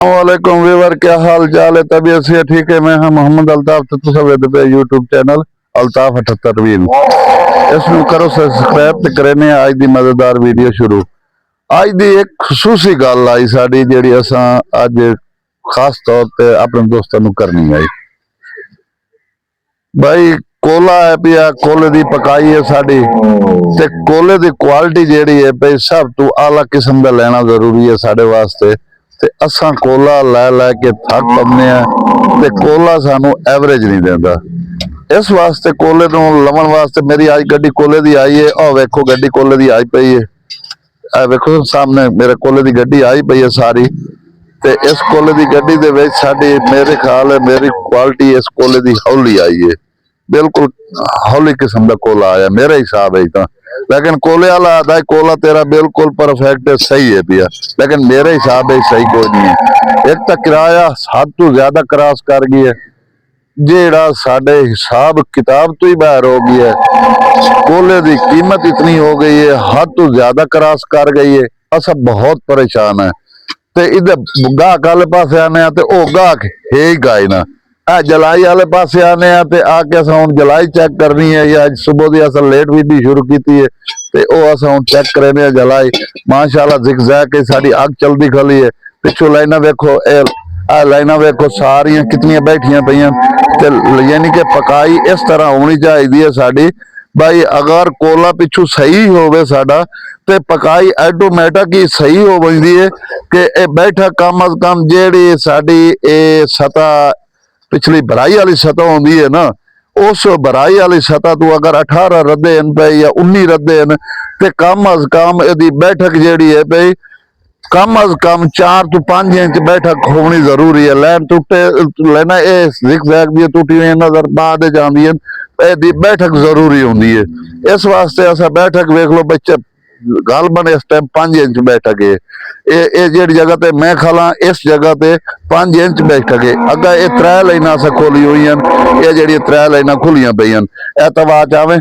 वालेकुम व्यूअर, क्या हाल चाल है? तबीयत से ठीक है। मैं हाँ मोहम्मद अल्ताफ तो तुसा वेद पे यूट्यूब चैनल अल्ताफ 78 वील इसमें करो सब्सक्राइब ते करने आज दी मजेदार वीडियो शुरू। आज दी एक खसूसी गल आई साडी जेड़ी असां अज खास तौर पे अपने दोस्तों नु करनी आई। भाई कोला है पिया, कोले दी पकाई है साडी ते कोले दी क्वालिटी जेड़ी है भाई सब तो आला किस्म दा लेना जरूरी है साडे वास्ते। ते असां कोला लै लै के थक पन्ने ते कोला सानू एवरेज नहीं देंदा। इस वास्ते कोले नू लवन वास्ते मेरी आज गड्डी कोले दी आई है। ओ वेखो गड्डी कोले दी आई पई है, ए वेखो सामने मेरे कोले दी गड्डी आई पई है सारी। ते इस कोले दी गड्डी दे विच साडी मेरे ख्याल है मेरी क्वालिटी इस कोले दी हौली आई है, बिल्कुल हौली किस्म का कोला आया मेरे हिसाब है। लेकिन कोले वाला आता है कोला तेरा बिल्कुल परफेक्ट है, सही है पिया, लेकिन मेरे हिसाब है सही कोई नहीं है। एक तो किराया हद तो ज्यादा क्रॉस कर गई है, जेड़ा साडे हिसाब किताब तो ही बाहर हो गई है। कोले की कीमत इतनी हो गई है, हद तो ज्यादा क्रॉस कर गई है। असा बहुत परेशान है। ते इधर गाहक वाले पास आने ते ओ गाहक है ही गाय ना, जलाई वाले पास आने आके अस हुण जलाई चेक करनी है। या सुबह की अस लेट वीडियो शुरू की है ते ओ अस हुण चेक करने जलाई माशाअल्लाह जिग जैग के साडी अग चलती खली है। पिछू लाइना वेखो, लाइना वेखो सारियां कितनियां बैठियां पईयां। यानी कि पकाई इस तरह होनी चाहिए है साडी। भाई अगर कोला पिछू सही होवे साडा ते पकाई ऑटोमैटिक ही सही हो जाती है कि ए बैठा कम अज कम जेड़ी साडी ए सतह पिछली भराई वाली सतह होंगी है ना, उस भराई वाली सतह तो अगर 18 रद्दे पे या 19 रद्दे ते कम अज कम यदि बैठक जेड़ी है भाई कम अज कम 4 तो 5 इंच बैठक होनी जरूरी है। लैन टुटे लेना ये जिग-जैग दी टूटी हुई नजर बाद जांदी है, यदि बैठक जरूरी होंगी है। इस वास्ते असा बैठक वेख लो बच्चे गल बने इस टाइम 5 इंच बैठक है। ये जेड़ी जगह ते मैं खला इस जगह ते 5 इंच बैठक है। अगर ये 3 लाइना अस खोली हुई हैं, ये जेड़ी 3 लाइना खुलियां पई हैं ए तवाज आवे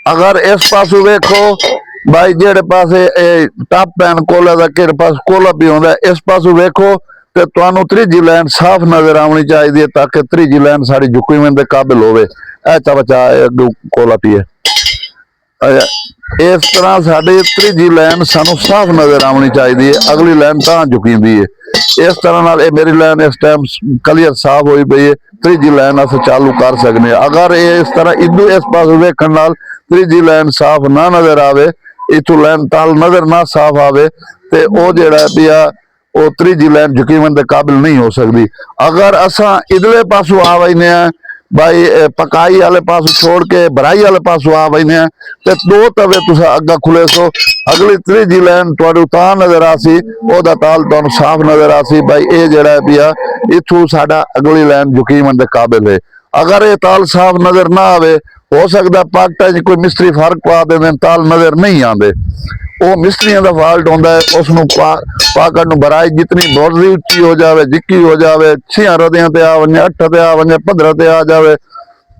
अगर इस पासू वेखो भाई जेड़े पासे टप पैन कोला दा किर पास कोला भी होंदा, इस पासू वेखो ते तुहानू त्रीजी लाइन साफ नजर आनी चाहिए ताकि त्रीजी लाइन साड़ी झुकीमें दे काबिल होवे। ए बच्चा कोला पिए इस तरह साड़ी त्रीजी लाइन सानू साफ नजर आनी चाहिए, अगली लाइन तां झुकींदी है। इस तरह नाल मेरी लाइन इस टाइम क्लियर साफ हुई पई है, त्रीजी लाइन अस चालू कर सकने। अगर ये इस तरह इधू इस पास वेखण नाल त्रीजी लाइन साफ ना नजर आवे, इथों लाइन ताल नजर ना साफ आवे ते ओ जेड़ा पिया वो त्रीजी लाइन झुकीवन के काबिल नहीं हो सकती। अगर असा इधले पासों आ वही भाई पकाई वाले पास छोड़ के भराई वाले पासों आ वही तो 2 तवे तुस अगा खुले सो अगली त्रीजी लाइन तुहानू तां नजर आसी, ओदा ताल तुहानू साफ नजर आसी। भाई ये जेड़ा है पिया इथों साडा अगली लाइन झुकीवन के काबिल है। अगर ये ताल साफ नजर ना आवे, हो सकता पाकटा च कोई मिस्त्री फर्क पा दें ताल नजर नहीं आते, वो मिस्त्रियों का फाल्ट होता है। उसनू पाकट भराई जितनी बोर्डी उच्ची हो जाए, जिक्की हो जाए, 6 रद्दियां ते आ वने, 8 ते आ वने, 15 ते आ जाए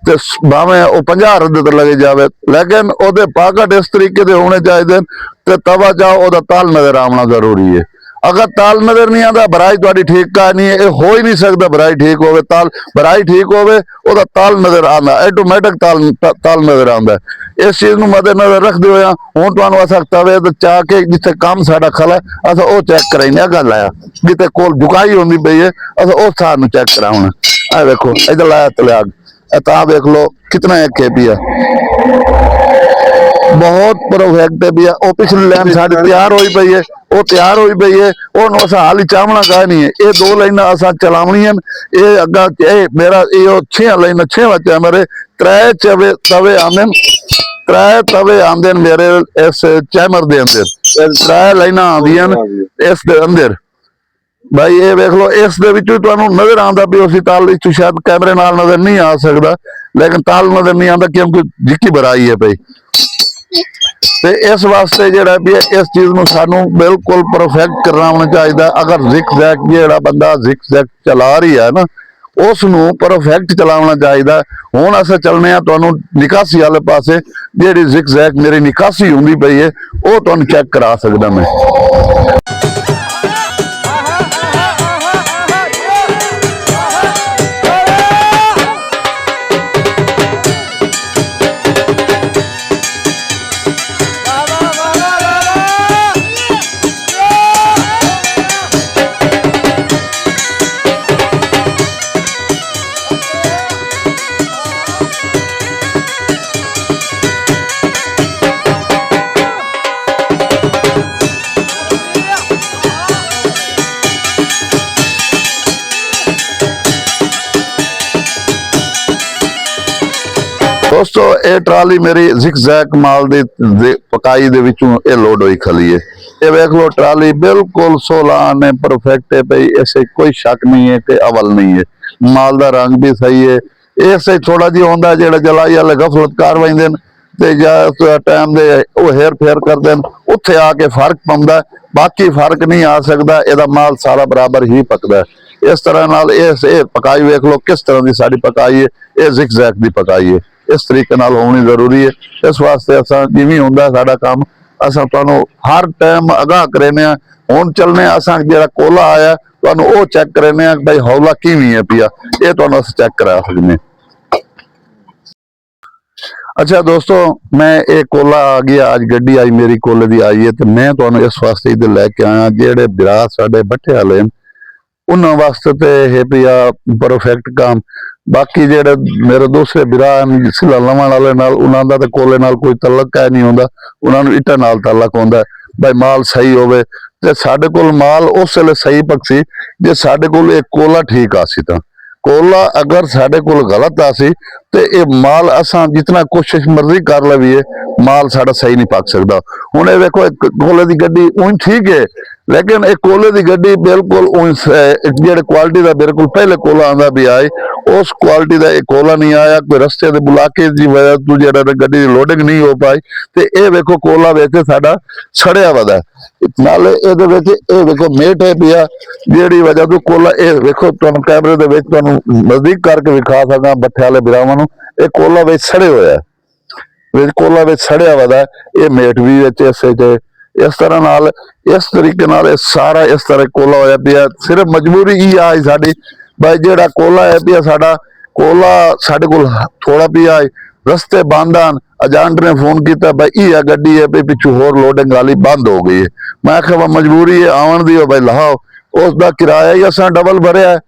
ते भावें वो 50 रद्दे ते लगे जाए, लेकिन ओदे पाकट इस तरीके दे होने चाहिए ते तवा जाओ ओदा ताल नजर आना जरूरी है। अगर ताल नजर नहीं आता भराई तुहाडी ठीक का नहीं है, हो ही नहीं सकता भराई ठीक होवे। ताल भराई ठीक होवे ओदा ताल नजर आंदा, ऑटोमैटिक ताल नजर आंदा। इस चीज नू मद्देनजर रखते हुए हुण तुहानू अस तवे ते चा के जिथे कम साडा खला अस ओ चेक कराइने गल आया जिथे कोल झुकाई होंदी पई है अस उस थां नू चेक कराउणा। आ देखो इधर लाया तले ता देख लो कितना एक है पिया, बहुत परफेक्ट है भैया। वो पिछली लाइन साड़ी तैयार हुई पई है, वो तैयार हुई पई है, वो असा हाली चावना का नहीं है। ये 2 लाइना असा चलावनियां, ये अगा मेरा ये 6 लाइना 6 बच्चे मेरे 3 तवे आंदे, 3 तवे आंदे मेरे इस चैमर दे अंदर, 3 लाइना आंदियां इस दे अंदर। भाई ये वेख लो इस दे विचों तुहानू नजर आंदा भी उसी ताल इचों शायद कैमरे नाल नजर नहीं आ सकता, लेकिन ताल नजर नहीं आंदा क्योंकि जिक्की भराई है भाई। ते इस वास्ते जेड़ा भी इस चीज नू सानू बिल्कुल परफेक्ट करना होना चाहिए। अगर जिग जैग जेड़ा बंदा जिग जैग चला रही है ना, ਉਸ ਨੂੰ ਪਰਫੈਕਟ ਚਲਾਉਣਾ ਚਾਹੀਦਾ। ਹੁਣ ਅਸੀਂ ਚੱਲਨੇ ਆ ਤੁਹਾਨੂੰ ਨਿਕਾਸੀ ਵਾਲੇ ਪਾਸੇ, ਜਿਹੜੀ ਜ਼ਿਗਜ਼ੈਗ ਮੇਰੀ ਨਿਕਾਸੀ ਹੁੰਦੀ ਪਈ ਹੈ ਉਹ ਤੁਹਾਨੂੰ ਚੈੱਕ ਕਰਾ ਸਕਦਾ ਮੈਂ। ਦੋਸਤੋ ਇਹ ਟਰਾਲੀ ਮੇਰੀ ਜ਼ਿਗਜ਼ੈਗ ਮਾਲ ਦੀ ਪਕਾਈ ਦੇ ਵਿੱਚੋਂ ਇਹ ਲੋਡ ਹੋਈ ਖਲੀ ਹੈ। ਇਹ ਵੇਖ ਲੋ ਟਰਾਲੀ ਬਿਲकुल 16 ਨੇ परफेक्ट है भाई, ऐसे कोई शक नहीं है कि अवल नहीं है। माल का रंग भी सही है। ऐसे थोड़ा जी होंदा जेड़ा जलाई वाले गफलतकार वहिंदे ते या टाइम दे वो हेर फेर करदे उत्थे आके फर्क पौंदा, बाकी फर्क नहीं आ सकता। इहदा माल सारा बराबर ही पकदा है। इस तरह नाल इस पकाई वेख लो किस तरह की साडी पकाई है। ये ਜ਼ਿਗਜ਼ੈਗ दी पकाई है, इस तरीके नाल होनी जरूरी है। इस वास्ते असां जिवें हुंदा साडा काम असां तुहानूं हर टाइम आगाह करने आ। हुण चलने असां जेड़ा कोला आया तुहानूं वो चेक करने आ भाई हौला किवें है पिया, ये तुहानूं असां चेक करा सकने। अच्छा दोस्तों, मैं ये कोला आ गया, आज गड्डी आई मेरी कोले दी आई है, तो मैं तुहानूं इस वास्ते इधर लैके आया जेड़े बिरा साडे बट्ठे वाले उन्हां वास्ते ते है पिया परफेक्ट काम। बाकी जेड़े मेरे दूसरे बिरा सिला लवण वाले नाल उन्हां दा ते कोले नाल कोई तलक है नहीं होंदा, उन्हां नूं इट्टां नाल तलक होंदा भाई माल सही होवे। ते साडे कोल माल उस वेले सही पकसी जे साडे कोल एक कोला ठीक आसी। तां कोला अगर साडे कोल गलत आसी ते ये माल असां जितना कोशिश मर्जी कर लवीए माल साडा सही नहीं पक सकदा। हुण ये देखो कोले दी गड्डी उन ठीक है, लेकिन एक कोले दी गड्डी बिल्कुल जेड़े क्वालिटी दा बिल्कुल पहले कोला आंदा भी आए उस क्वालिटी दा एक कोला नहीं आया। कोई रस्ते दे बुलाके दी वजह तो जेड़ा गड्डी दी लोडिंग नहीं हो पाई ते ये देखो कोला वेखे साडा सड़िया वदा नाले इहदे विच ये देखो मेट है पिया जेड़ी वजह तो कोला ये देखो तुहानूं कैमरे दे विच तुहानूं नजदीक करके विखा सकां बट्ठे वाले बिरावां नूं ये कोला विच सड़े होया विच कोला विच सड़िया वदा ये मेट भी विच इस तरह नाल इस तरीके नाल सारा इस तरह कोला होया पिया। सिर्फ मजबूरी ही आई साडी भाई जेड़ा कोला है पिया साडा कोला साडे कोल थोड़ा पिया रस्ते बंद आन। एजेंट ने फोन किया भाई ये गड्डी है भाई पिछू होर लोडिंग वाली बंद हो गई है। मैं आख्या मजबूरी है आवन दी भाई लाओ, उसका किराया ही असां डबल भरिया है,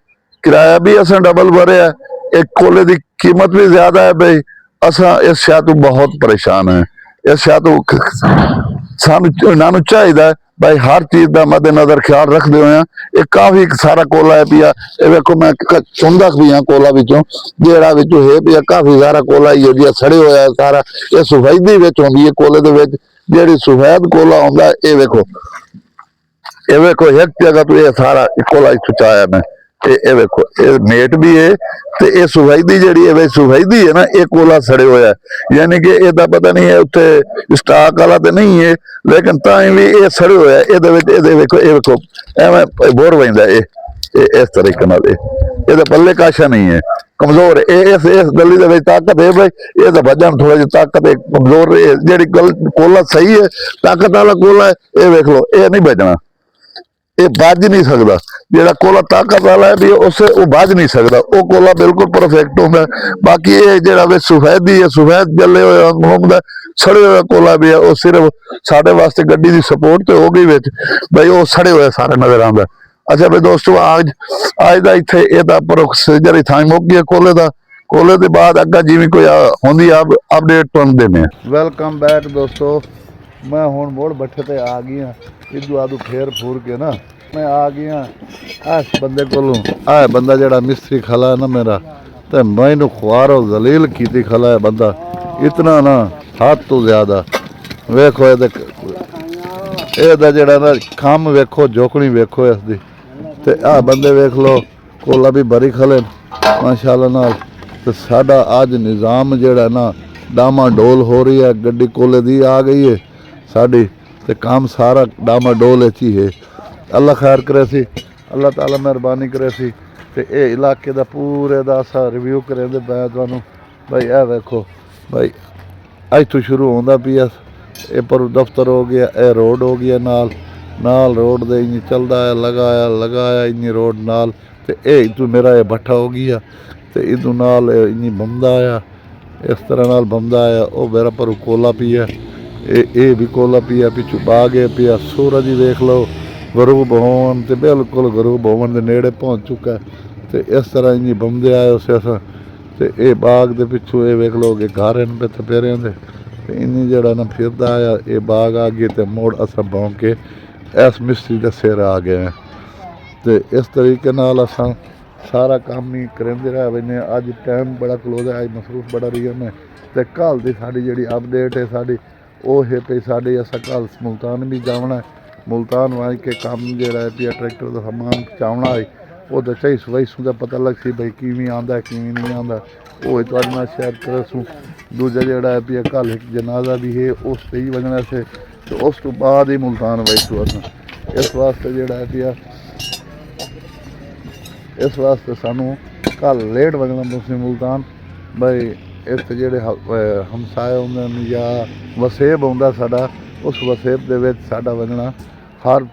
किराया भी असां डबल भरिया है। एक कोले की कीमत भी ज्यादा है भाई। असां इस शय तो बहुत परेशान है। इस शय तो सानू चाहिए भाई हर चीज का मद्देनजर ख्याल रखते हुए ये काफी सारा कोला है पिया। देखो मैं चुनदा भी हाँ कोला विचों जेड़ा विचों है पिया काफी सारा कोला ही है सड़े होया सारा। ये सफेदी विच होंदी है कोले दे विच जेड़ी सफेद कोला होंदा ये देखो एक जगह तो ये सारा कोला सुचाया मैं ये देखो ये मेट भी है ते ये सफेदी जेड़ी है सफेदी है ना ये कोला सड़े होया यानी कि इहदा पता नहीं है उत्थे स्टाक वाला तो नहीं है लेकिन तां भी ये सड़े होया ये देखो एवें बोर वहिंदा ये इस तरीके नाल ये पल्ले काशा नहीं है कमजोर इस गली दे विच ताकत है भाई ये तो भजन थोड़ा जी ताकत है कमजोर जेड़ी कोला सही है ताकत वाला कोला है ये देख लो ये नहीं बजना ये बज नहीं सकता। जेड़ा कोला ताकत वाला है भी उससे वो बज नहीं सकता वो कोला बिल्कुल परफेक्ट होंदा। बाकी ये जेड़ा वे सफेदी है सफेद जले हुए सड़े हुए कोला भी है वो सिर्फ साडे वास्ते गड्डी की सपोर्ट तो हो गई विच भाई वो सड़े हुए सारे नजर आंदा। अच्छा भाई दोस्तों आज दा इत्थे इहदा प्रोसीजर ही थाई मुक गया कोले दा। कोले दे बाद अग्गा जिवें कोई होंदी अपडेट तुहानूं देने। वेलकम बैक दोस्तों, मैं हुण मोड़ बट्ठे ते आ गई हाँ इदू आदू फेर फूर के ना मैं आ गया इस बंदे कोलों आ बंदा जेड़ा मिस्त्री खला है ना मेरा तो मैनू खुआरो जलील की खला है बंदा इतना ना हद तो ज्यादा। वेखो ये जेड़ा ना कम वेखो जोकनी वेखो इसकी ते आ बंदे वेख लो कोला भी बरी खले माशाअल्लाह नाल। तो साडा अज निज़ाम जेड़ा ना डामा डोल हो रही है गड्डी कोले दी आ गई है साड़ी ते काम सारा डामा डोल ही है। अल्लाह खैर करे सी, अल्लाह ताला मेहरबानी करे सी ਤੇ ਇਹ ਇਲਾਕੇ ਦਾ ਪੂਰੇ ਦਾ ਅਸਾਂ ਰਿਵਿਊ ਕਰਾਂਦੇ ਪਏ ਤੁਹਾਨੂੰ। ਬਈ ਇਹ ਵੇਖੋ ਬਈ ਇੱਥੋਂ ਸ਼ੁਰੂ ਹੁੰਦਾ ਪਿਆ ਇਹ ਪਰ ਦਫ਼ਤਰ ਹੋ ਗਿਆ, ਇਹ ਰੋਡ ਹੋ ਗਿਆ ਨਾਲ ਰੋਡ ਦੇ ਇੰਨੀ ਚੱਲਦਾ ਹੈ ਲਗਾਇਆ ਇੰਨੀ ਰੋਡ ਨਾਲ। ਤੇ ਇਹ ਇਦੋਂ ਮੇਰਾ ਇਹ ਭੱਠਾ ਹੋ ਗਿਆ ਤੇ ਇਦੋਂ ਨਾਲ ਇੰਨੀ ਬੰਦਾ ਆ, ਇਸ ਤਰ੍ਹਾਂ ਨਾਲ ਬੰਦਾ ਆ। ਉਹ ਮੇਰਾ ਪਰ ਕੋਲਾ ਪਿਆ, ਇਹ ਵੀ ਕੋਲਾ ਪਿਆ, ਪਿੱਛੋਂ ਬਾਗ ਹੈ ਪਿਆ। ਸੂਰਜ ਹੀ ਵੇਖ ਲਓ ਗਰੂਬ ਹੋਣ ਤੇ ਬਿਲਕੁਲ ਗਰੂਬ ਹੋਣ ਦੇ ਨੇੜੇ ਪਹੁੰਚ ਚੁੱਕਾ। ਤੇ ਇਸ ਤਰ੍ਹਾਂ ਇੰਨੀ ਬੰਦੇ ਆਏ ਉਸੇ ਅਸਾਂ। ਤੇ ਇਹ ਬਾਗ ਦੇ ਪਿੱਛੋਂ ਇਹ ਵੇਖ ਲਓ ਕਿ ਘਰ ਹਨ ਪੇ ਤਪੇਰਿਆਂ ਦੇ। ਤੇ ਇੰਨੀ ਜਿਹੜਾ ਨਾ ਫਿਰਦਾ ਆ ਇਹ ਬਾਗ ਆ ਗਏ ਤੇ ਮੋੜ ਅਸਾਂ ਬੌਂ ਕੇ ਇਸ ਮਿਸਤਰੀ ਦੇ ਸਿਰ ਆ ਗਏ। ਤੇ ਇਸ ਤਰੀਕੇ ਨਾਲ ਅਸਾਂ ਸਾਰਾ ਕੰਮ ਹੀ ਕਰਾਂਦੇ ਰਹਿ ਬੈਨੇ। ਅੱਜ ਟਾਈਮ ਬੜਾ ਕਲੋਜ਼ ਹੈ, ਅੱਜ ਮਸਰੂਫ ਬੜਾ ਰਹੀ ਮੈਂ। ਤੇ ਕੱਲ੍ਹ ਦੀ ਸਾਡੀ ਜਿਹੜੀ ਅਪਡੇਟ ਹੈ ਸਾਡੀ ਉਹ ਹੈ ਪਈ ਸਾਡੇ ਅਸਾਂ ਕੱਲ੍ਹ ਮੁਲਤਾਨ ਵੀ ਜਾਵਣਾ। ਮੁਲਤਾਨ ਵਾਜ ਕੇ ਕੰਮ ਜਿਹੜਾ ਹੈ ਪਿਆ ਟਰੈਕਟਰ ਦਾ ਸਮਾਨ ਪਹੁੰਚਾਉਣਾ ਹੈ। ਉਹਦਾ ਚਾਹੀ ਸਵਾਈਸੂ ਦਾ ਪਤਾ ਲੱਗ ਸੀ ਬਈ ਕਿਵੇਂ ਆਉਂਦਾ ਕਿਵੇਂ ਨਹੀਂ ਆਉਂਦਾ। ਉਹ ਤੁਹਾਡੇ ਨਾਲ ਸ਼ੇਅਰ ਕਰਾਂਸੂ। ਦੂਜਾ ਜਿਹੜਾ ਹੈ ਪਿਆ ਕੱਲ੍ਹ ਇੱਕ ਜਨਾਜ਼ਾ ਵੀ ਹੈ ਉਸ 'ਤੇ ਹੀ ਵਜਣਾ ਸੇ ਤੇ ਉਸ ਤੋਂ ਬਾਅਦ ਹੀ ਮੁਲਤਾਨ ਵਾਈਸੂ ਅਸਾਂ। ਇਸ ਵਾਸਤੇ ਜਿਹੜਾ ਹੈ ਪਿਆ ਇਸ ਵਾਸਤੇ ਸਾਨੂੰ ਕੱਲ੍ਹ ਲੇਟ ਵਜਣਾ ਤੁਸੀਂ ਮੁਲਤਾਨ। ਬਈ ਇੱਥੇ ਜਿਹੜੇ ਹਮਸਾਏ ਹੁੰਦੇ ਨੇ ਜਾਂ ਵਸੇਬ ਹੁੰਦਾ ਸਾਡਾ, ਉਸ ਵਸੇਬ ਦੇ ਵਿੱਚ ਸਾਡਾ ਵਜਣਾ ਹਰ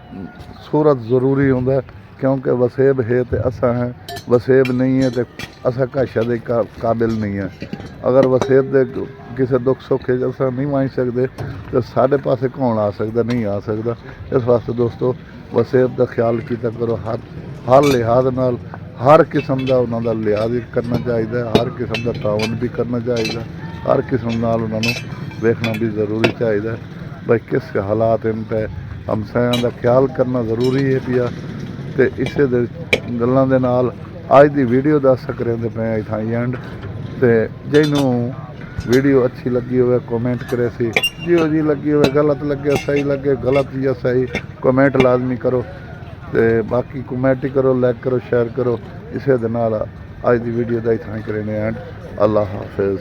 ਸੂਰਤ ਜ਼ਰੂਰੀ ਹੁੰਦਾ। ਕਿਉਂਕਿ ਵਸੇਬ ਹੈ ਤੇ ਅਸਾਂ ਹੈ, ਵਸੇਬ ਨਹੀਂ ਹੈ ਤੇ ਅਸਾਂ ਕਾਸ਼ਾ ਦੇ ਕਾबिल ਨਹੀਂ ਹੈ। ਅਗਰ ਵਸੇਬ ਦੇ ਕਿਸੇ ਦੁੱਖ ਸੁੱਖ ਅਸਾਂ ਨਹੀਂ ਮੰਗ ਸਕਦੇ ਤੇ ਸਾਡੇ ਪਾਸੇ ਕੌਣ ਆ ਸਕਦਾ, ਨਹੀਂ ਆ ਸਕਦਾ। ਇਸ ਵਾਸਤੇ ਦੋਸਤੋ ਵਸੇਬ ਦਾ ਖਿਆਲ ਕੀਤਾ ਕਰੋ। ਹਰ ਲਿਹਾਜ਼ ਨਾਲ ਹਰ ਕਿਸਮ ਦਾ ਉਹਨਾਂ ਦਾ ਲਿਹਾਜ਼ ਕਰਨਾ ਚਾਹੀਦਾ, ਹਰ ਕਿਸਮ ਦਾ ਤਾਵਨ ਵੀ ਕਰਨਾ ਚਾਹੀਦਾ, ਹਰ ਕਿਸਮ ਨਾਲ ਉਹਨਾਂ ਨੂੰ ਵੇਖਣਾ ਵੀ ਜ਼ਰੂਰੀ ਚਾਹੀਦਾ। ਬਈ ਕਿਸ ਹਾਲਾਤ ਹਨ ਤੇ ਹਮਸਾਇਆਂ ਦਾ ਖਿਆਲ ਕਰਨਾ ਜ਼ਰੂਰੀ ਹੈ ਪਿਆ। ਤੇ ਇਸੇ ਦੇ ਗੱਲਾਂ ਦੇ ਨਾਲ ਅੱਜ ਦੀ ਵੀਡੀਓ ਦਾ ਕਰਾਂਦੇ ਪਏ ਇੱਥਾਂ ਐਂਡ। ਤੇ ਜਿਹਨੂੰ ਵੀਡੀਓ ਅੱਛੀ ਲੱਗੀ ਹੋਵੇ ਕਮੈਂਟ ਕਰੇ ਸੀ, ਜਿਹੋ ਜੀ ਲੱਗੀ ਹੋਵੇ ਗਲਤ ਲੱਗੇ ਸਹੀ ਲੱਗੇ ਗਲਤ ਜਾਂ ਸਹੀ ਕਮੈਂਟ ਲਾਜ਼ਮੀ ਕਰੋ। ਤੇ ਬਾਕੀ ਕਮੈਂਟ ਹੀ ਕਰੋ, ਲਾਈਕ ਕਰੋ, ਸ਼ੇਅਰ ਕਰੋ। ਇਸੇ ਦੇ ਨਾਲ ਅੱਜ ਦੀ ਵੀਡੀਓ ਦਾ ਇੱਥਾਂ ਕਰਾਂਦੇ ਐਂਡ। ਅੱਲਾ ਹਾਫਿਜ਼।